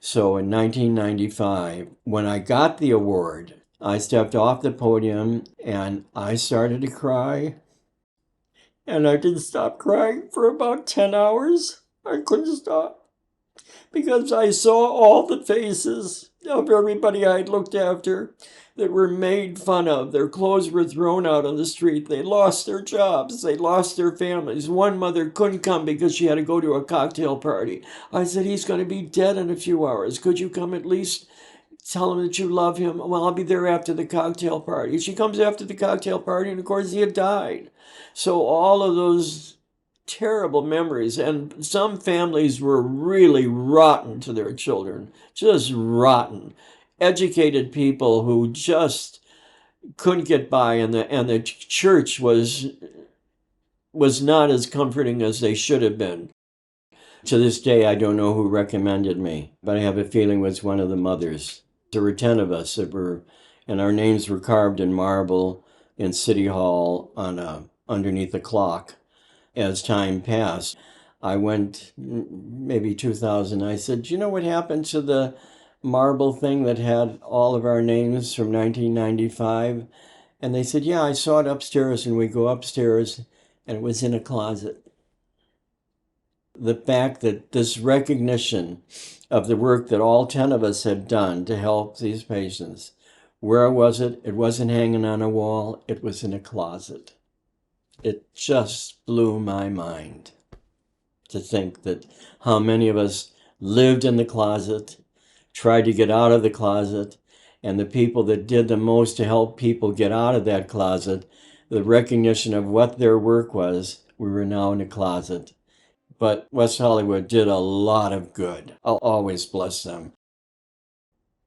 So in 1995, when I got the award, I stepped off the podium and I started to cry. And I didn't stop crying for about 10 hours. I couldn't stop because I saw all the faces of everybody I'd looked after that were made fun of. Their clothes were thrown out on the street. They lost their jobs. They lost their families. One mother couldn't come because she had to go to a cocktail party. I said, he's going to be dead in a few hours. Could you come at least tell him that you love him? Well, I'll be there after the cocktail party. She comes after the cocktail party, and of course, he had died. So all of those terrible memories, and some families were really rotten to their children, just rotten. Educated people who just couldn't get by, and the church was not as comforting as they should have been. To this day, I don't know who recommended me, but I have a feeling it was one of the mothers. There were 10 of us that were, and our names were carved in marble in City Hall underneath a clock. As time passed, I went, maybe 2000, I said, do you know what happened to the marble thing that had all of our names from 1995? And they said, yeah, I saw it upstairs, and we go upstairs, and it was in a closet. The fact that this recognition of the work that all 10 of us had done to help these patients, where was it? It wasn't hanging on a wall, it was in a closet. It just blew my mind to think that how many of us lived in the closet, tried to get out of the closet, and the people that did the most to help people get out of that closet, the recognition of what their work was, we were now in a closet. But West Hollywood did a lot of good. I'll always bless them.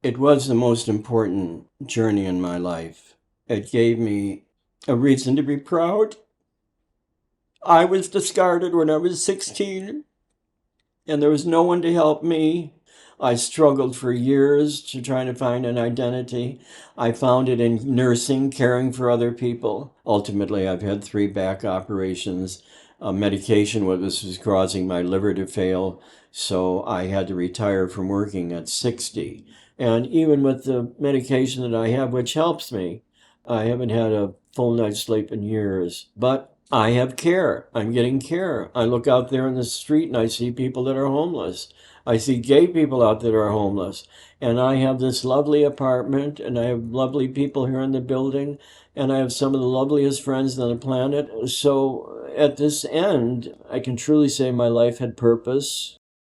It was the most important journey in my life. It gave me a reason to be proud. I was discarded when I was 16, and there was no one to help me. I struggled for years to try to find an identity. I found it in nursing, caring for other people. Ultimately, I've had 3 back operations. Medication was causing my liver to fail, so I had to retire from working at 60. And even with the medication that I have, which helps me, I haven't had a full night's sleep in years. But I have care. I'm getting care. I look out there in the street and I see people that are homeless. I see gay people out that are homeless. And I have this lovely apartment, and I have lovely people here in the building, and I have some of the loveliest friends on the planet. So at this end, I can truly say my life had purpose.